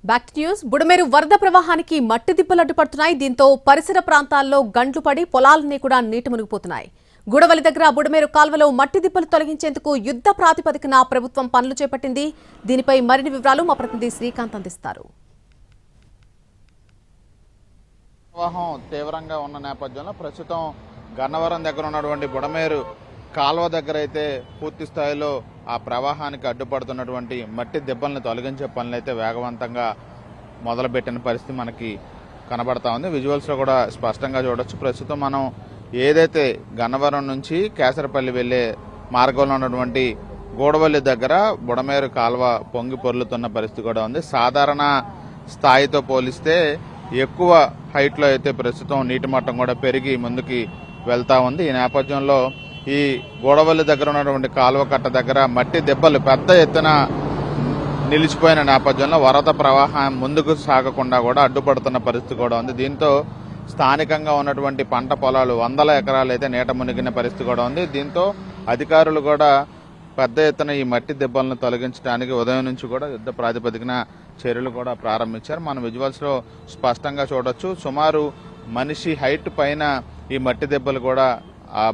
Back to news. Budameru వరద ప్రవాహానికి మట్టి దిబ్బలు అడ్డుపడుతున్నాయి. దీంతో పరిసర ప్రాంతాల్లో గండ్లు పడి పొలాలన్నీ కూడా నీట మునిగిపోతున్నాయి. గూడవల్లి దగ్గర బుడమేరు కాల్వలో మట్టి దిబ్బలు తొలగించేందుకు యుద్ధ ప్రాతిపదికన ప్రభుత్వం పనులు చేపట్టింది. దీనిపై మరిన్ని వివరాలు మా ప్రతినిధి శ్రీకాంత్ అందిస్తారు. ప్రవాహం తీవ్రంగా ఉన్న నేపథ్యంలో ప్రస్తుతం గన్నవరం దగ్గర ఉన్నటువంటి బుడమేరు కాల్వ దగ్గర అయితే పూర్తి స్థాయిలో ఆ ప్రవాహానికి అడ్డుపడుతున్నటువంటి మట్టి దెబ్బలను తొలగించే పనులు అయితే వేగవంతంగా మొదలుపెట్టిన పరిస్థితి మనకి కనబడతా ఉంది. విజువల్స్లో కూడా స్పష్టంగా చూడొచ్చు. ప్రస్తుతం మనం ఏదైతే గన్నవరం నుంచి కేసరపల్లి వెళ్లే మార్గంలో ఉన్నటువంటి గూడవల్లి దగ్గర బుడమేరు కాల్వ పొంగి పొర్లుతున్న పరిస్థితి కూడా ఉంది. సాధారణ స్థాయితో పోలిస్తే ఎక్కువ హైట్లో అయితే ప్రస్తుతం నీటి మట్టం కూడా పెరిగి ముందుకి వెళ్తా ఉంది. ఈ నేపథ్యంలో ఈ గూడవల్లి దగ్గర ఉన్నటువంటి కాలువ కట్ట దగ్గర మట్టి దెబ్బలు పెద్ద ఎత్తున నిలిచిపోయిన నేపథ్యంలో వరద ప్రవాహం ముందుకు సాగకుండా కూడా అడ్డుపడుతున్న పరిస్థితి కూడా ఉంది. దీంతో స్థానికంగా ఉన్నటువంటి పంట పొలాలు వందల ఎకరాలు అయితే నీట మునిగిన పరిస్థితి కూడా ఉంది. దీంతో అధికారులు కూడా పెద్ద ఎత్తున ఈ మట్టి దెబ్బలను తొలగించడానికి ఉదయం నుంచి కూడా యుద్ధ ప్రాతిపదికన చర్యలు కూడా ప్రారంభించారు. మనం విజువల్స్ లో స్పష్టంగా చూడొచ్చు. సుమారు మనిషి హైట్ పైన ఈ మట్టి దెబ్బలు కూడా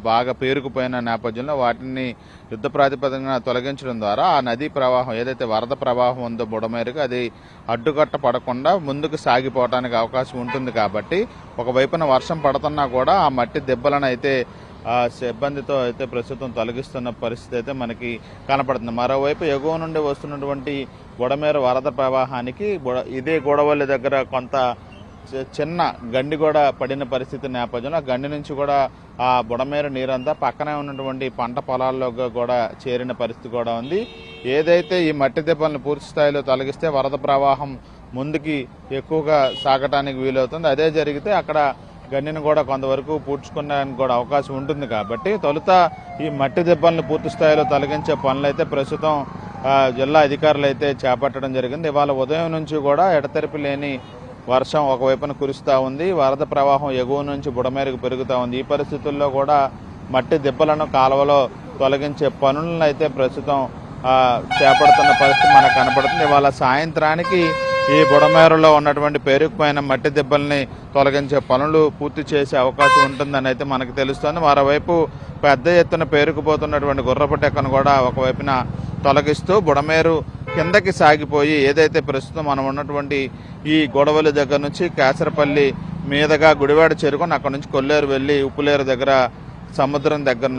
బాగా పేరుకుపోయిన నేపథ్యంలో వాటిని యుద్ధ ప్రాతిపదికన తొలగించడం ద్వారా ఆ నదీ ప్రవాహం ఏదైతే వరద ప్రవాహం ఉందో బుడమేరుకు అది అడ్డుకట్ట పడకుండా ముందుకు సాగిపోవడానికి అవకాశం ఉంటుంది. కాబట్టి ఒకవైపున వర్షం పడుతున్నా కూడా ఆ మట్టి దెబ్బలను అయితే సిబ్బందితో అయితే ప్రస్తుతం తొలగిస్తున్న పరిస్థితి అయితే మనకి కనపడుతుంది. మరోవైపు ఎగువ నుండి వస్తున్నటువంటి బుడమేరు వరద ప్రవాహానికి ఇదే గూడవల్లి దగ్గర కొంత చిన్న గండి కూడా పడిన పరిస్థితి నేపథ్యంలో ఆ గండి నుంచి కూడా ఆ బుడమేరు నీరంతా పక్కనే ఉన్నటువంటి పంట పొలాల్లో కూడా చేరిన పరిస్థితి కూడా ఉంది. ఏదైతే ఈ మట్టి దెబ్బలను పూర్తి స్థాయిలో తొలగిస్తే వరద ప్రవాహం ముందుకి ఎక్కువగా సాగటానికి వీలవుతుంది. అదే జరిగితే అక్కడ గండిని కూడా కొంతవరకు పూడ్చుకోవడానికి కూడా అవకాశం ఉంటుంది. కాబట్టి తొలుత ఈ మట్టి దెబ్బలను పూర్తి స్థాయిలో తొలగించే పనులు అయితే ప్రస్తుతం జిల్లా అధికారులు అయితే చేపట్టడం జరిగింది. ఇవాళ ఉదయం నుంచి కూడా ఎడతెరిపి లేని వర్షం ఒకవైపున కురుస్తూ ఉంది. వరద ప్రవాహం ఎగువ నుంచి బుడమేరుకు పెరుగుతూ ఉంది. ఈ పరిస్థితుల్లో కూడా మట్టి దెబ్బలను కాలువలో తొలగించే పనులను అయితే ప్రస్తుతం చేపడుతున్న పరిస్థితి మనకు కనపడుతుంది. ఇవాళ సాయంత్రానికి ఈ బుడమేరులో ఉన్నటువంటి పేరుకుపోయిన మట్టి దెబ్బల్ని తొలగించే పనులు పూర్తి చేసే అవకాశం ఉంటుందని అయితే మనకు తెలుస్తోంది. మరోవైపు పెద్ద ఎత్తున పేరుకుపోతున్నటువంటి గుర్రపు టెక్కను కూడా ఒకవైపున తొలగిస్తూ బుడమేరు కిందకి సాగిపోయి ఏదైతే ప్రస్తుతం మనం ఉన్నటువంటి ఈ గూడవల్లి దగ్గర నుంచి కేసరపల్లి మీదుగా గుడివాడ చేరుకొని అక్కడ నుంచి కొల్లేరు వెళ్లి ఉప్పులేరు దగ్గర సముద్రం దగ్గర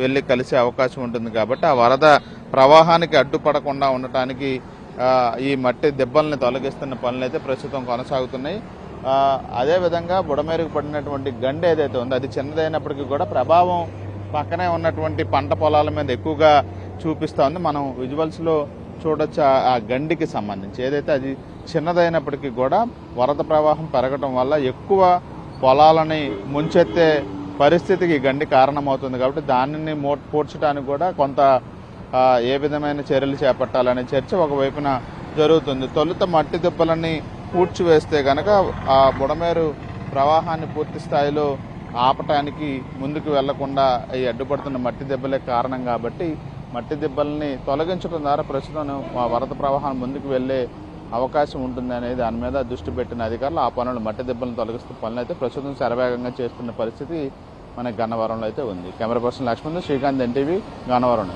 వెళ్లి కలిసే అవకాశం ఉంటుంది. కాబట్టి ఆ వరద ప్రవాహానికి అడ్డుపడకుండా ఉండటానికి ఈ మట్టి దెబ్బల్ని తొలగిస్తున్న పనులు అయితే ప్రస్తుతం కొనసాగుతున్నాయి. అదేవిధంగా బుడమేరుకు పడినటువంటి గండి ఏదైతే ఉందో అది చిన్నదైనప్పటికీ కూడా ప్రభావం పక్కనే ఉన్నటువంటి పంట పొలాల మీద ఎక్కువగా చూపిస్తూ ఉంది. మనం విజువల్స్లో చూడొచ్చు. ఆ గండికి సంబంధించి ఏదైతే అది చిన్నదైనప్పటికీ కూడా వరద ప్రవాహం పెరగడం వల్ల ఎక్కువ పొలాలని ముంచెత్తే పరిస్థితికి గండి కారణమవుతుంది. కాబట్టి దానిని పూడ్చడానికి కూడా కొంత ఏ విధమైన చర్యలు చేపట్టాలనే చర్చ ఒకవైపున జరుగుతుంది. తొలుత మట్టి దెబ్బలని పూడ్చివేస్తే కనుక ఆ బుడమేరు ప్రవాహాన్ని పూర్తి స్థాయిలో ఆపటానికి ముందుకు వెళ్లకుండా ఈ అడ్డుపడుతున్న మట్టి దెబ్బలే కారణం. కాబట్టి మట్టి దెబ్బల్ని తొలగించడం ద్వారా ప్రస్తుతం వరద ప్రవాహం ముందుకు వెళ్లే అవకాశం ఉంటుంది అనేది దాని మీద దృష్టి పెట్టిన అధికారులు ఆ పనులు మట్టి దెబ్బలను తొలగిస్తున్న పనులు అయితే ప్రస్తుతం శరవేగంగా చేస్తున్న పరిస్థితి మన గన్నవరంలో అయితే ఉంది. Camera person Lakshman, Srikanth, NTV, Gannavaram.